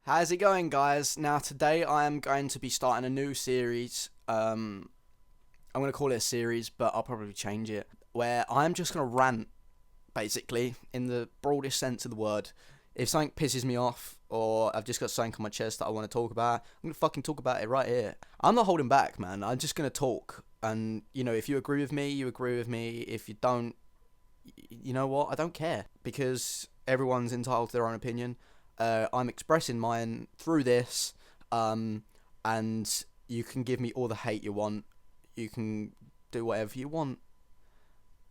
How's it going, guys? Now, today I am going to be starting a new series. I'm going to call it a series, but I'll probably change it. Where I'm just going to rant, basically, in the broadest sense of the word. If something pisses me off, or I've just got something on my chest that I want to talk about, I'm going to fucking talk about it right here. I'm not holding back, man. I'm just going to talk. And, if you agree with me, you agree with me. If you don't, you know what? I don't care. Because everyone's entitled to their own opinion. I'm expressing mine through this, and you can give me all the hate you want. You can do whatever you want,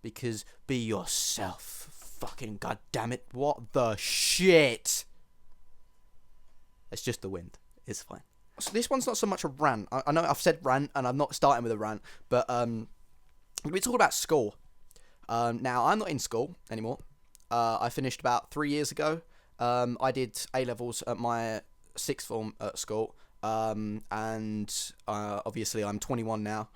because be yourself. Fucking goddamn it! What the shit? It's just the wind. It's fine. So this one's not so much a rant. I know I've said rant, and I'm not starting with a rant, but we talk about school. Now I'm not in school anymore. I finished about 3 years ago. I did A levels at my sixth form at school, and obviously I'm 21 now,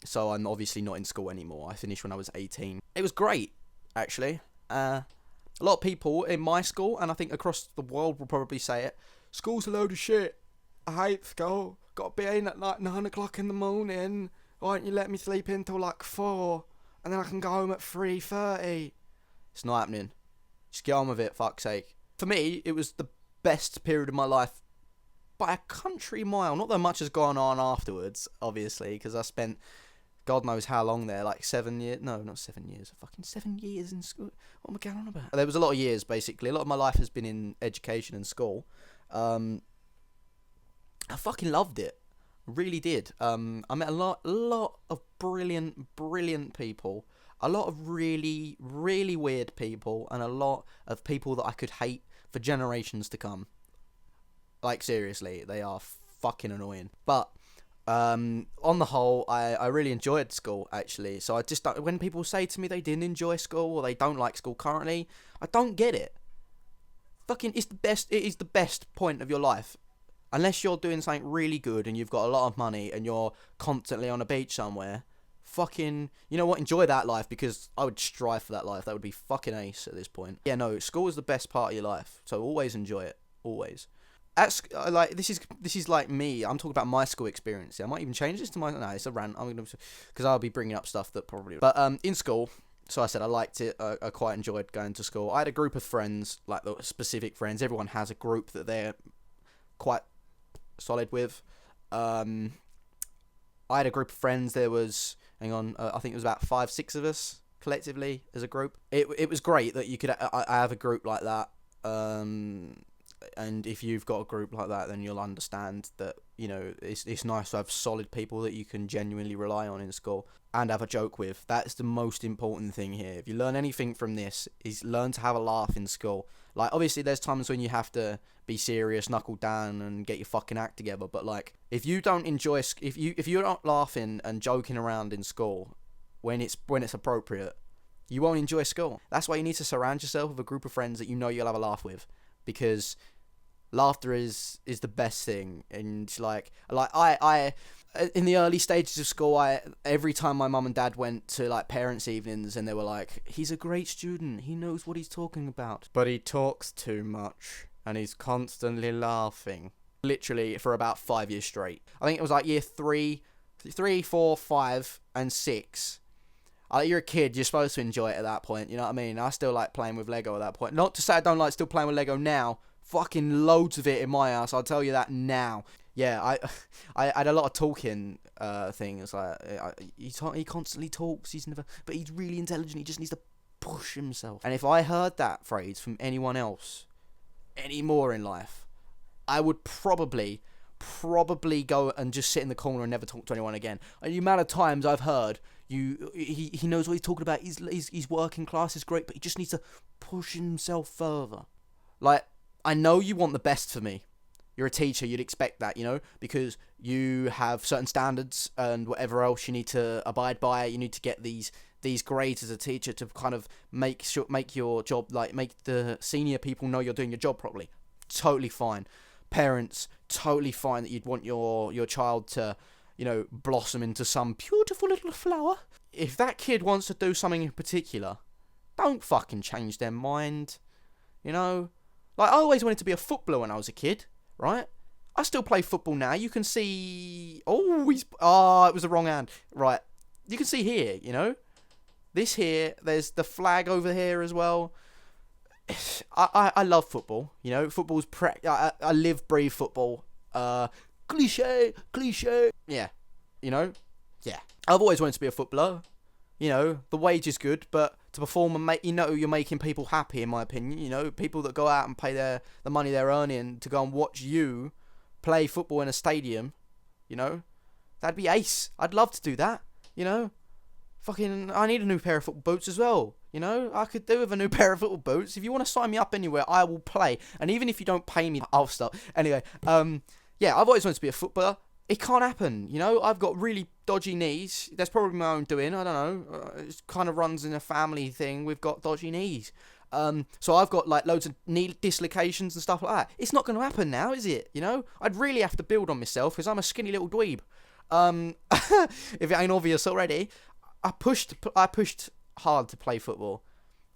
so I'm obviously not in school anymore. I finished when I was 18. It was great, actually. A lot of people in my school, and I think across the world, will probably say it. School's a load of shit. I hate school. Got to be in at like 9 o'clock in the morning. Why don't you let me sleep in till like 4, and then I can go home at 3:30? It's not happening. Just get on with it, fuck's sake. For me, it was the best period of my life by a country mile. Not that much has gone on afterwards, obviously, because I spent God knows how long there, like 7 years. No, not 7 years. Fucking 7 years in school. What am I going on about? There was a lot of years, basically. A lot of my life has been in education and school. I fucking loved it. Really did. I met a lot of brilliant people. A lot of really, really weird people, and a lot of people that I could hate for generations to come. Like, seriously, they are fucking annoying. But, on the whole, I really enjoyed school, actually. So I just don't, when people say to me they didn't enjoy school, or they don't like school currently, I don't get it. Fucking, it is the best point of your life. Unless you're doing something really good, and you've got a lot of money, and you're constantly on a beach somewhere. Fucking, you know what, enjoy that life, because I would strive for that life. That would be fucking ace at this point. Yeah, no, school is the best part of your life, so always enjoy it, always. Like, this is like me. I'm talking about my school experience. I might even change this to my, no, it's a rant. I'm gonna, because I'll be bringing up stuff that probably, but in school, so I said I liked it. I quite enjoyed going to school. I had a group of friends, like the specific friends. Everyone has a group that they're quite solid with. I had a group of friends. There was, hang on, I think it was about 5-6 of us collectively as a group. It was great that you could I have a group like that. And if you've got a group like that, then you'll understand that, it's nice to have solid people that you can genuinely rely on in school and have a joke with. That's the most important thing here. If you learn anything from this, is learn to have a laugh in school. Like, obviously there's times when you have to be serious, knuckle down, and get your fucking act together, but like, if you don't enjoy, if you're not laughing and joking around in school when it's appropriate, you won't enjoy school. That's why you need to surround yourself with a group of friends that you know you'll have a laugh with, because laughter is the best thing. And like I in the early stages of school, every time my mum and dad went to like parents' evenings, and they were like, he's a great student, he knows what he's talking about, but he talks too much and he's constantly laughing. Literally for about 5 years straight. I think it was like year 3, 4, 5, and 6. You're a kid, you're supposed to enjoy it at that point, you know what I mean? I still like playing with Lego at that point. Not to say I don't like still playing with Lego now. Fucking loads of it in my house, I'll tell you that now. Yeah, I had a lot of talking things. Like, he constantly talks, but he's really intelligent, he just needs to push himself. And if I heard that phrase from anyone else anymore in life, I would probably go and just sit in the corner and never talk to anyone again. And the amount of times I've heard, he knows what he's talking about, he's working class is great, but he just needs to push himself further. Like, I know you want the best for me. You're a teacher, you'd expect that, because you have certain standards and whatever else you need to abide by. You need to get these grades as a teacher to kind of make your job, like, make the senior people know you're doing your job properly. Totally fine. Parents, totally fine that you'd want your child to, blossom into some beautiful little flower. If that kid wants to do something in particular, don't fucking change their mind. Like, I always wanted to be a footballer when I was a kid, right? I still play football now. You can see... Oh, it was the wrong hand. Right. You can see here, you know? This here, there's the flag over here as well. I love football, you know? Football's... I live, breathe football. Cliche. Yeah. You know? Yeah. I've always wanted to be a footballer. You know, the wage is good, but to perform and make, you know, you're making people happy, in my opinion. You know, people that go out and pay the money they're earning to go and watch you play football in a stadium, you know, that'd be ace. I'd love to do that, you know. Fucking, I need a new pair of football boots as well, you know. I could do with a new pair of football boots. If you want to sign me up anywhere, I will play. And even if you don't pay me, I'll stop. Anyway, yeah, I've always wanted to be a footballer. It can't happen, you know. I've got really dodgy knees. That's probably my own doing. I don't know. It kind of runs in a family thing. We've got dodgy knees. So I've got like loads of knee dislocations and stuff like that. It's not going to happen now, is it? You know, I'd really have to build on myself because I'm a skinny little dweeb. If it ain't obvious already, I pushed hard to play football.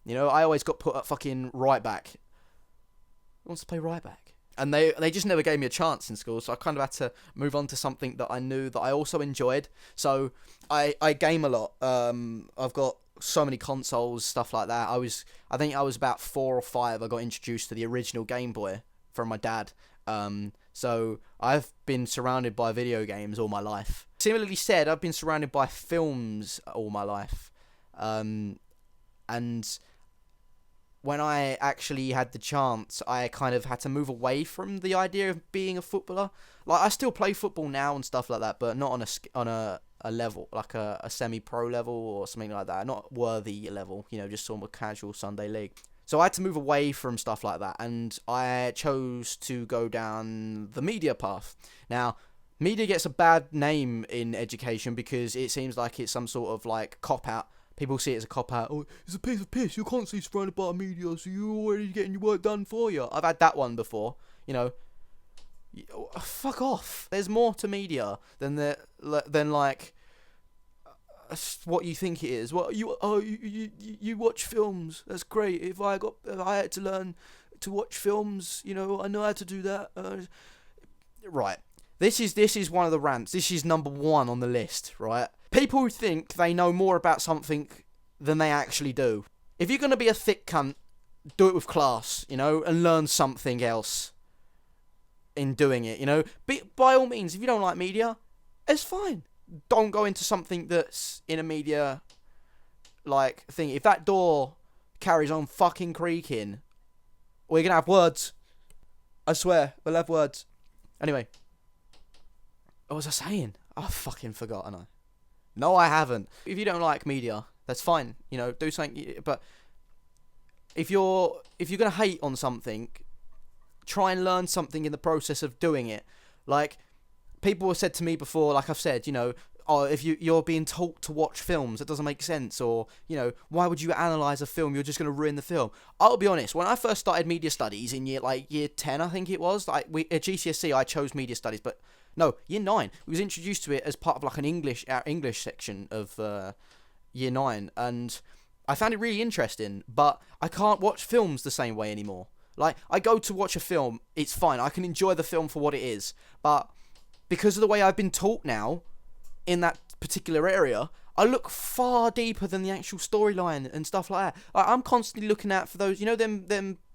You know, I always got put at fucking right back. Who wants to play right back? And they just never gave me a chance in school, so I kind of had to move on to something that I knew that I also enjoyed. So I game a lot. I've got so many consoles, stuff like that. I think I was about 4 or 5. I got introduced to the original Game Boy from my dad. So I've been surrounded by video games all my life. Similarly said, I've been surrounded by films all my life. And when I actually had the chance, I kind of had to move away from the idea of being a footballer. Like, I still play football now and stuff like that, but not on a level, like a semi-pro level or something like that. Not worthy level, you know, just sort of a casual Sunday league. So I had to move away from stuff like that, and I chose to go down the media path. Now, media gets a bad name in education because it seems like it's some sort of, like, cop-out. People see it as a cop-out. Oh, it's a piece of piss. You can't see surrounded by media, so you're already getting your work done for you. I've had that one before. You know, fuck off. There's more to media than like what you think it is. What you watch films. That's great. If I had to learn to watch films, you know, I know how to do that. Right. This is one of the rants. This is number 1 on the list, right? People who think they know more about something than they actually do. If you're going to be a thick cunt, do it with class, you know, and learn something else in doing it, you know. By all means, if you don't like media, it's fine. Don't go into something that's in a media, like, thing. If that door carries on fucking creaking, we're going to have words. I swear, we'll have words. Anyway. What was I saying? I fucking forgot, haven't I? No, I haven't. If you don't like media, that's fine. You know, do something. But if you're gonna hate on something, try and learn something in the process of doing it. Like, people have said to me before, like I've said, you know, oh, if you're being taught to watch films, it doesn't make sense. Or, you know, why would you analyse a film? You're just gonna ruin the film. I'll be honest. When I first started media studies in year 10, I think it was, like at GCSE, I chose media studies, but. No, year 9. We was introduced to it as part of like our English section of year 9, and I found it really interesting. But I can't watch films the same way anymore. Like, I go to watch a film, it's fine. I can enjoy the film for what it is, but because of the way I've been taught now in that particular area, I look far deeper than the actual storyline and stuff like that. Like, I'm constantly looking out for those, you know, them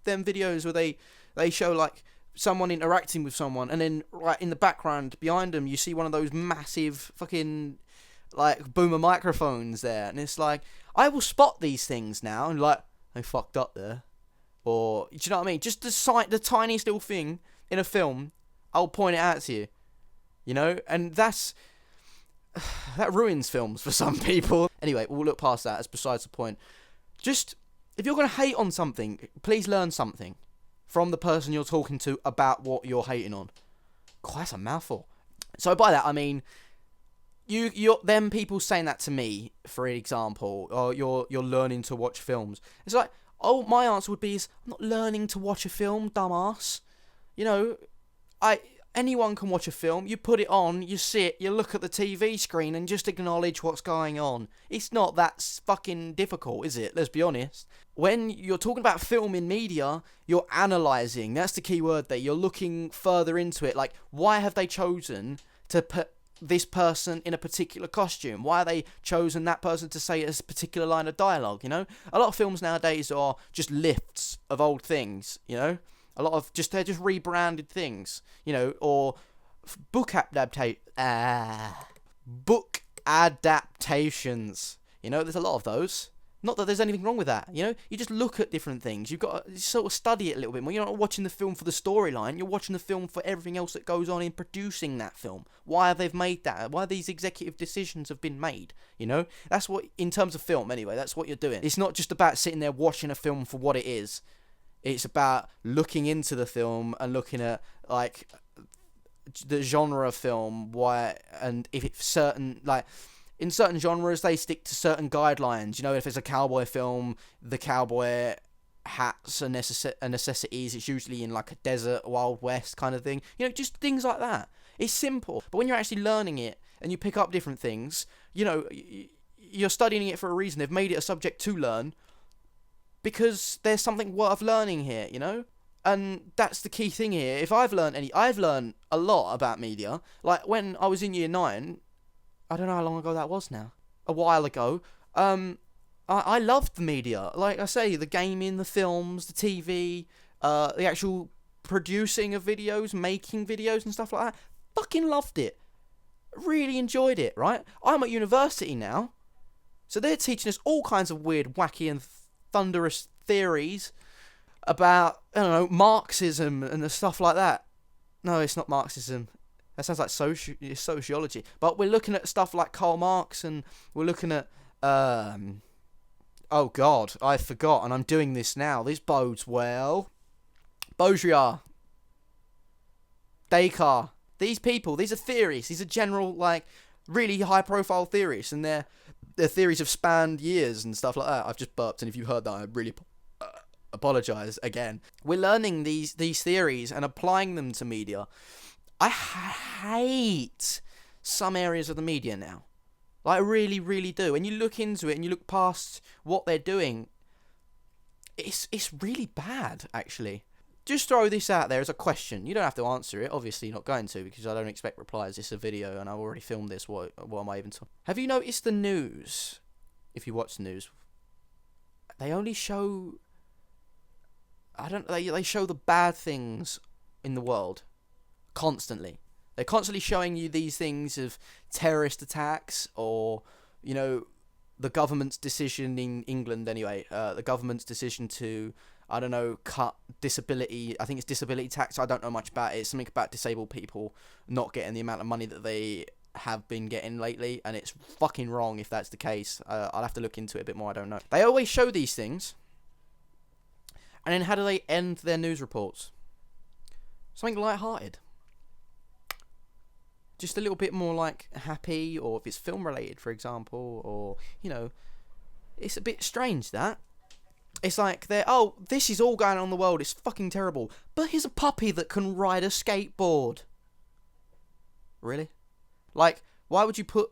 videos where they show like. Someone interacting with someone, and then right in the background behind them you see one of those massive fucking like boomer microphones there, and it's like, I will spot these things now and like, they fucked up there, or do you know what I mean, just the tiniest little thing in a film, I'll point it out to you, you know, and that ruins films for some people. Anyway, we'll look past that, that's besides the point. Just, if you're going to hate on something, please learn something from the person you're talking to about what you're hating on. God, that's a mouthful. So by that, I mean, you're them people saying that to me, for example, or you're learning to watch films. It's like, oh, my answer would be, I'm not learning to watch a film, dumbass. You know, Anyone can watch a film. You put it on, you sit, you look at the TV screen and just acknowledge what's going on. It's not that fucking difficult, is it? Let's be honest. When you're talking about film in media, you're analysing. That's the key word there. You're looking further into it. Like, why have they chosen to put this person in a particular costume? Why are they chosen that person to say a particular line of dialogue, you know? A lot of films nowadays are just lifts of old things, you know? A lot of they're just rebranded things, you know, or book adaptations. You know, there's a lot of those. Not that there's anything wrong with that, you know? You just look at different things. You've got to sort of study it a little bit more. You're not watching the film for the storyline. You're watching the film for everything else that goes on in producing that film. Why have they made that? Why these executive decisions have been made, you know? That's what, in terms of film anyway, that's what you're doing. It's not just about sitting there watching a film for what it is. It's about looking into the film and looking at, like, the genre of film, why, and if it's certain, like, in certain genres, they stick to certain guidelines. You know, if it's a cowboy film, the cowboy hats are necessities. It's usually in, like, a desert, Wild West kind of thing. You know, just things like that. It's simple. But when you're actually learning it and you pick up different things, you know, you're studying it for a reason. They've made it a subject to learn because there's something worth learning here, you know? And that's the key thing here. If I've learned I've learned a lot about media. Like, when I was in year 9, I don't know how long ago that was now. A while ago. I loved the media. Like I say, the gaming, the films, the TV, the actual producing of videos, making videos and stuff like that. Fucking loved it. Really enjoyed it, right? I'm at university now. So they're teaching us all kinds of weird, wacky and thunderous theories about, I don't know, Marxism and the stuff like that. No, it's not Marxism. That sounds like sociology. But we're looking at stuff like Karl Marx, and we're looking at, oh God, I forgot, and I'm doing this now. This bodes well. Baudrillard. Descartes. These people, these are theories. These are general, like, really high-profile theories, and their theories have spanned years and stuff like that. I've just burped, and if you heard that, I really apologise again. We're learning these theories and applying them to media. I hate some areas of the media now. Like, I really, really do. And you look into it and you look past what they're doing. It's really bad, actually. Just throw this out there as a question. You don't have to answer it. Obviously, you're not going to, because I don't expect replies. It's a video, and I've already filmed this. What am I even talking? Have you noticed the news? If you watch the news, they only show. They show the bad things in the world constantly. They're constantly showing you these things of terrorist attacks, or, you know, the government's decision in England anyway. The government's decision to, I don't know, cut disability. I think it's disability tax. I don't know much about it. It's something about disabled people not getting the amount of money that they have been getting lately, and it's fucking wrong if that's the case. I'll have to look into it a bit more. I don't know. They always show these things, and then how do they end their news reports? Something light-hearted. Just a little bit more, like, happy, or if it's film related, for example, or, you know, it's a bit strange, that. It's like this is all going on in the world, it's fucking terrible, but here's a puppy that can ride a skateboard. Really? Like, why would you put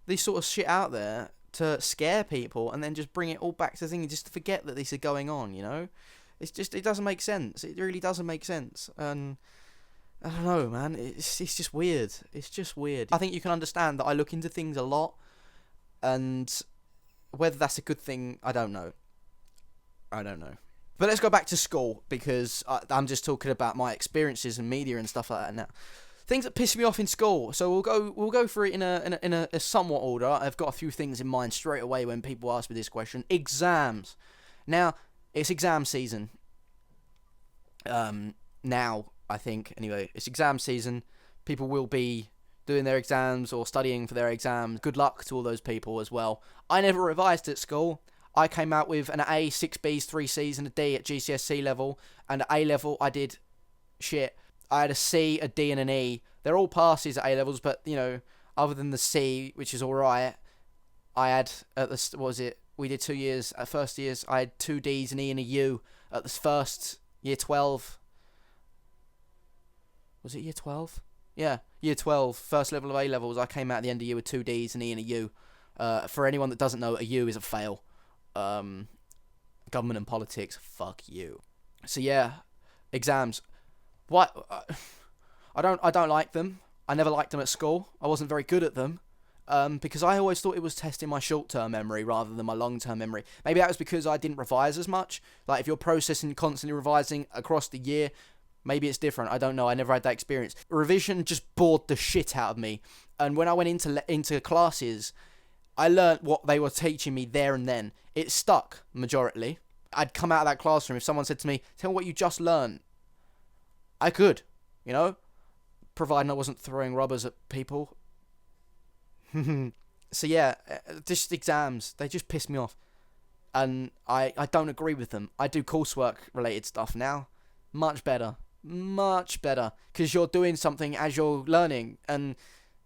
this sort of shit out there to scare people and then just bring it all back to the thing and just forget that this is going on, you know? It's just, it doesn't make sense. It really doesn't make sense. And I don't know, man. It's just weird. It's just weird. I think you can understand that I look into things a lot, and whether that's a good thing, I don't know. But let's go back to school, because I'm just talking about my experiences in media and stuff like that now. Things that piss me off in school. So we'll go through it in a somewhat order. I've got a few things in mind straight away when people ask me this question. Exams. Now, it's exam season. Now, I think, anyway, it's exam season. People will be doing their exams or studying for their exams. Good luck to all those people as well. I never revised at school. I came out with an A, 6 Bs, 3 Cs, and a D at GCSE level. And at A level, I did shit. I had a C, a D, and an E. They're all passes at A levels, but, you know, other than the C, which is alright, I had, at the, what was it? We did 2 years. At first years, I had 2 Ds, an E, and a U. At the first year 12, Was it year 12? Yeah, year 12, first level of A levels. I came out at the end of the year with 2 D's, an E, and a U. For anyone that doesn't know, a U is a fail. Government and politics, fuck you. So yeah, exams. What? I don't like them. I never liked them at school. I wasn't very good at them. Because I always thought it was testing my short-term memory rather than my long-term memory. Maybe that was because I didn't revise as much. Like, if you're processing, constantly revising across the year, maybe it's different. I don't know. I never had that experience. Revision just bored the shit out of me. And when I went into classes, I learnt what they were teaching me there and then. It stuck, majority. I'd come out of that classroom. If someone said to me, tell me what you just learned, I could, you know? Providing I wasn't throwing rubbers at people. So yeah, just exams, they just piss me off. And I don't agree with them. I do coursework related stuff now. Much better. Much better. Because you're doing something as you're learning. And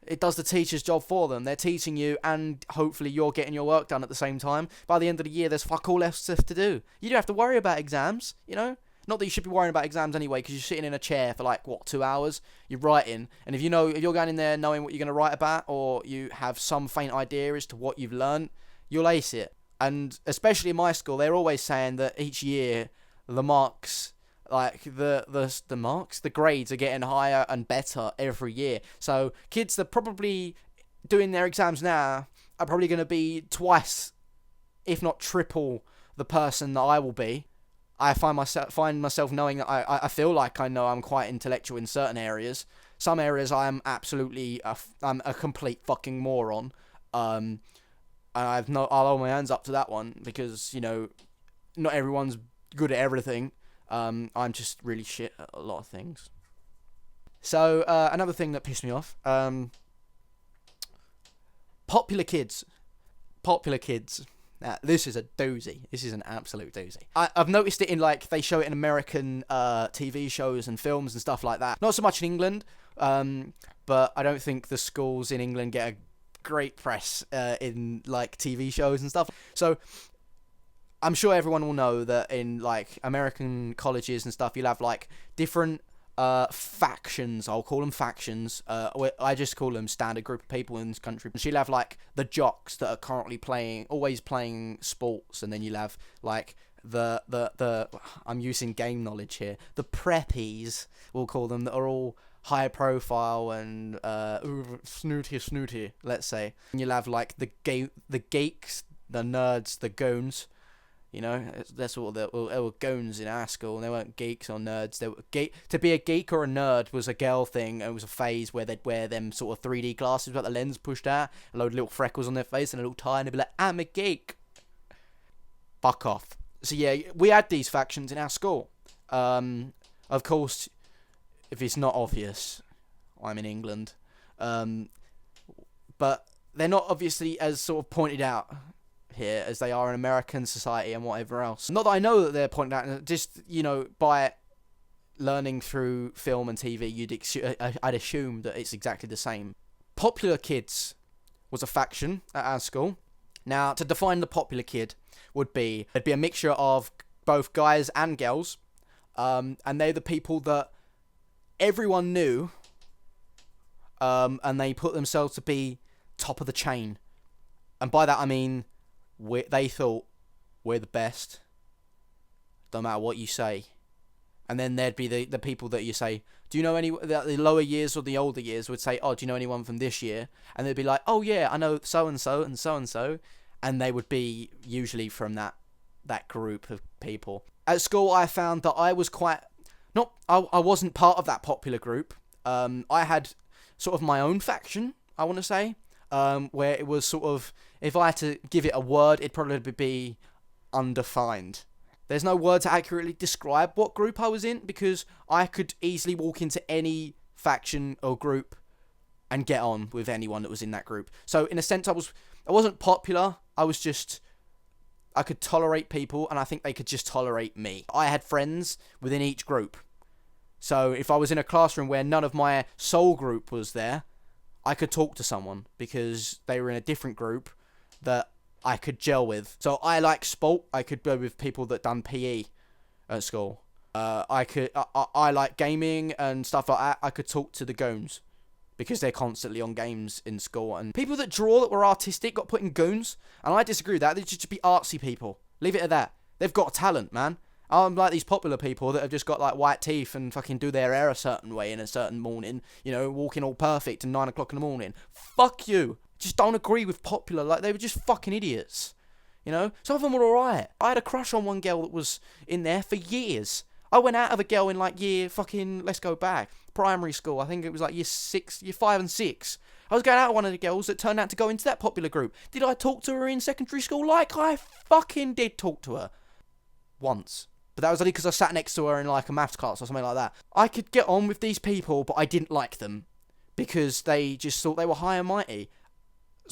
it does the teacher's job for them. They're teaching you and hopefully you're getting your work done at the same time. By the end of the year, there's fuck all else left to do. You don't have to worry about exams, you know? Not that you should be worrying about exams anyway, because you're sitting in a chair for 2 hours, you're writing, and if you're going in there knowing what you're going to write about, or you have some faint idea as to what you've learned, you'll ace it. And especially in my school, they're always saying that each year, the marks, the grades are getting higher and better every year. So kids that probably doing their exams now are probably going to be twice, if not triple, the person that I will be. I find myself knowing that I feel like I know I'm quite intellectual in certain areas. Some areas I am absolutely I'm a complete fucking moron. And I'll hold my hands up to that one because, not everyone's good at everything. I'm just really shit at a lot of things. So another thing that pissed me off, popular kids. Now, this is a doozy. This is an absolute doozy. I've noticed it in, they show it in American TV shows and films and stuff like that. Not so much in England, but I don't think the schools in England get a great press in, TV shows and stuff. So, I'm sure everyone will know that in, American colleges and stuff, you'll have, different factions. I'll call them factions. I just call them standard group of people in this country. She'll have the jocks that are currently always playing sports, and then you'll have the I'm using game knowledge here. The preppies, we'll call them, that are all high profile and snooty, let's say. And you'll have the geeks, the nerds, the goons. That's what they were goons in our school, and they weren't geeks or nerds. They were to be a geek or a nerd was a girl thing, and it was a phase where they'd wear them sort of 3D glasses with the lens pushed out, a load of little freckles on their face, and a little tie, and they'd be like, I'm a geek. Fuck off. So yeah, we had these factions in our school. Of course, if it's not obvious, I'm in England. But they're not obviously as sort of pointed out here as they are in American society and whatever else. Not that I know that they're pointed out, just, by learning through film and TV, I'd assume that it's exactly the same. Popular kids was a faction at our school. Now, to define the popular kid it'd be a mixture of both guys and girls, and they're the people that everyone knew, and they put themselves to be top of the chain. And by that I mean they thought we're the best, no matter what you say. And then there'd be the people that you say, do you know any, the lower years or the older years would say, oh, do you know anyone from this year? And they'd be like, oh yeah, I know so-and-so and so-and-so. And they would be usually from that group of people. At school, I found that I was I wasn't part of that popular group. I had sort of my own faction, I want to say, where it was sort of, if I had to give it a word, it'd probably be undefined. There's no word to accurately describe what group I was in, because I could easily walk into any faction or group and get on with anyone that was in that group. So in a sense, I wasn't popular. I could tolerate people, and I think they could just tolerate me. I had friends within each group. So if I was in a classroom where none of my soul group was there, I could talk to someone because they were in a different group that I could gel with. So I like sport. I could go with people that done PE at school. I like gaming and stuff like that. I could talk to the goons because they're constantly on games in school. And people that draw that were artistic got put in goons, and I disagree with that. They should just be artsy people. Leave it at that. They've got talent, man. I'm like these popular people that have just got like white teeth and fucking do their hair a certain way in a certain morning, you know, walking all perfect at 9 o'clock in the morning. Fuck you. Just don't agree with popular. Like, they were just fucking idiots. You know? Some of them were alright. I had a crush on one girl that was in there for years. I went out of a girl in like let's go back, primary school. I think it was like year 5 and 6. I was going out with one of the girls that turned out to go into that popular group. Did I talk to her in secondary school? Like, I fucking did talk to her. Once. But that was only because I sat next to her in like a maths class or something like that. I could get on with these people, but I didn't like them because they just thought they were high and mighty.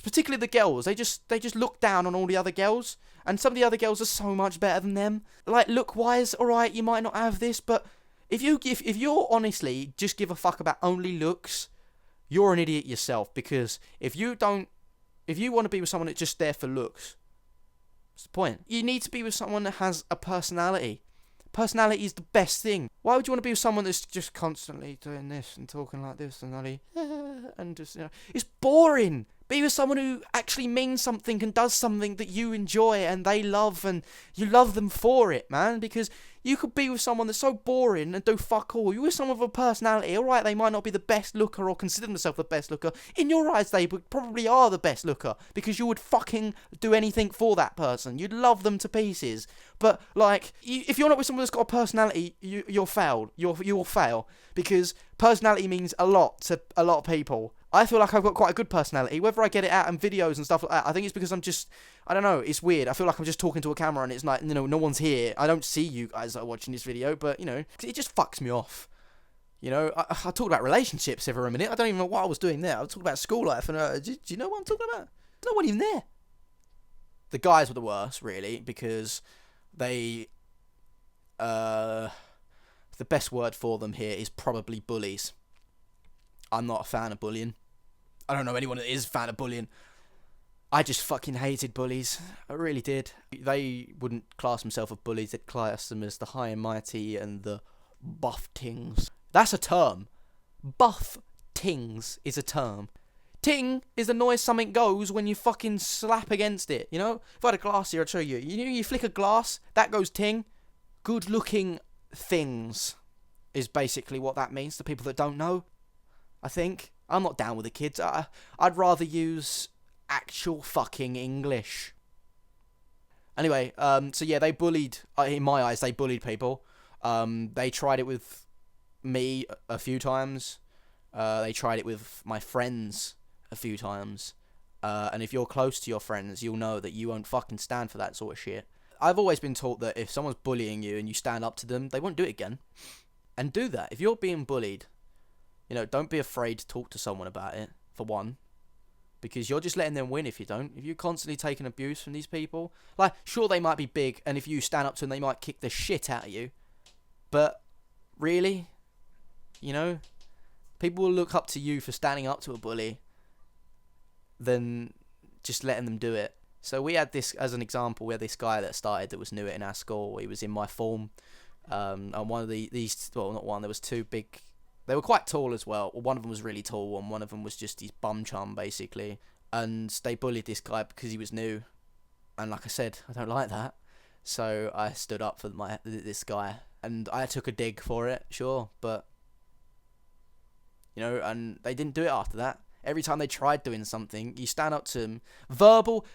Particularly the girls. They just look down on all the other girls, and some of the other girls are so much better than them. Like, look-wise, alright, you might not have this, but if you're honestly just give a fuck about only looks, you're an idiot yourself. Because if you want to be with someone that's just there for looks, what's the point? You need to be with someone that has a personality. Personality is the best thing. Why would you want to be with someone that's just constantly doing this and talking like this and just, you know, it's boring. Be with someone who actually means something and does something that you enjoy and they love, and you love them for it, man. Because you could be with someone that's so boring and do fuck all. You're with someone with a personality. Alright, they might not be the best looker or consider themselves the best looker. In your eyes, they probably are the best looker because you would fucking do anything for that person. You'd love them to pieces. But, like, if you're not with someone that's got a personality, you're failed. You'll fail. Because personality means a lot to a lot of people. I feel like I've got quite a good personality. Whether I get it out in videos and stuff like that, I think it's because I don't know, it's weird. I feel like I'm just talking to a camera and it's like, you know, no one's here. I don't see you guys that are watching this video, but, you know, it just fucks me off. You know, I talked about relationships there for a minute. I don't even know what I was doing there. I was talking about school life, and do you know what I'm talking about? There's no one even there. The guys were the worst, really, because they, the best word for them here is probably bullies. I'm not a fan of bullying. I don't know anyone that is a fan of bullying. I just fucking hated bullies. I really did. They wouldn't class themselves as bullies. They'd class them as the high and mighty and the buff tings. That's a term. Buff tings is a term. Ting is the noise something goes when you fucking slap against it. You know? If I had a glass here, I'd show you. You know, you flick a glass, that goes ting. Good looking things is basically what that means to people that don't know. I think. I'm not down with the kids. I'd rather use actual fucking English. Anyway, so yeah, they bullied, in my eyes, they bullied people. They tried it with me a few times. They tried it with my friends a few times. And if you're close to your friends, you'll know that you won't fucking stand for that sort of shit. I've always been taught that if someone's bullying you and you stand up to them, they won't do it again. And do that. If you're being bullied, you know, don't be afraid to talk to someone about it, for one. Because you're just letting them win if you don't. If you're constantly taking abuse from these people, like, sure, they might be big, and if you stand up to them, they might kick the shit out of you. But, really? You know? People will look up to you for standing up to a bully than just letting them do it. So we had this, as an example, we had this guy that started that was new in our school. He was in my form. And one of these, well, not one, there was two big. They were quite tall as well. One of them was really tall, and one of them was just his bum chum, basically. And they bullied this guy because he was new. And like I said, I don't like that. So I stood up for this guy. And I took a dig for it, sure. But, you know, and they didn't do it after that. Every time they tried doing something, you stand up to them. Verbal,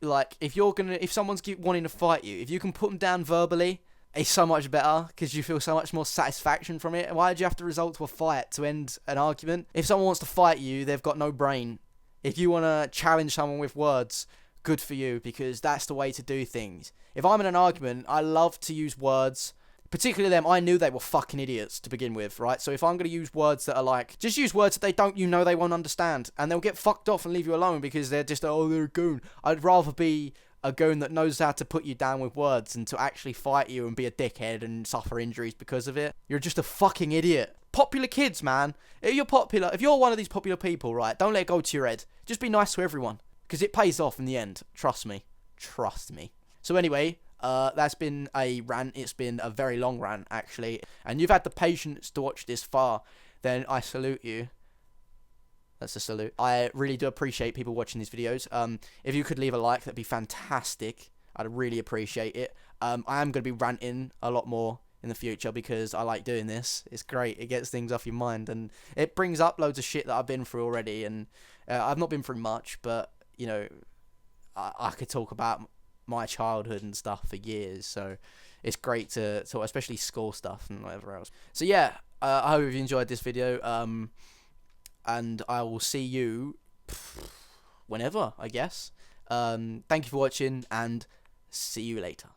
like, if someone's wanting to fight you, if you can put them down verbally, it's so much better because you feel so much more satisfaction from it. Why did you have to resort to a fight to end an argument? If someone wants to fight you, they've got no brain. If you want to challenge someone with words, good for you, because that's the way to do things. If I'm in an argument, I love to use words. Particularly them, I knew they were fucking idiots to begin with, right? So if I'm going to use words that are like, just use words that they won't understand. And they'll get fucked off and leave you alone because they're just, oh, they're a goon. I'd rather be a goon that knows how to put you down with words and to actually fight you and be a dickhead and suffer injuries because of it. You're just a fucking idiot. Popular kids, man. If you're one of these popular people, right, don't let it go to your head. Just be nice to everyone because it pays off in the end. Trust me. So anyway, that's been a rant. It's been a very long rant, actually, and you've had the patience to watch this far. Then I salute you. That's a salute. I really do appreciate people watching these videos. If you could leave a like, that'd be fantastic. I'd really appreciate it. I am going to be ranting a lot more in the future because I like doing this. It's great. It gets things off your mind, and it brings up loads of shit that I've been through already. And I've not been through much, but you know, I could talk about my childhood and stuff for years. So it's great to talk, especially school stuff and whatever else. So yeah, I hope you enjoyed this video. And I will see you whenever, I guess. Thank you for watching, and see you later.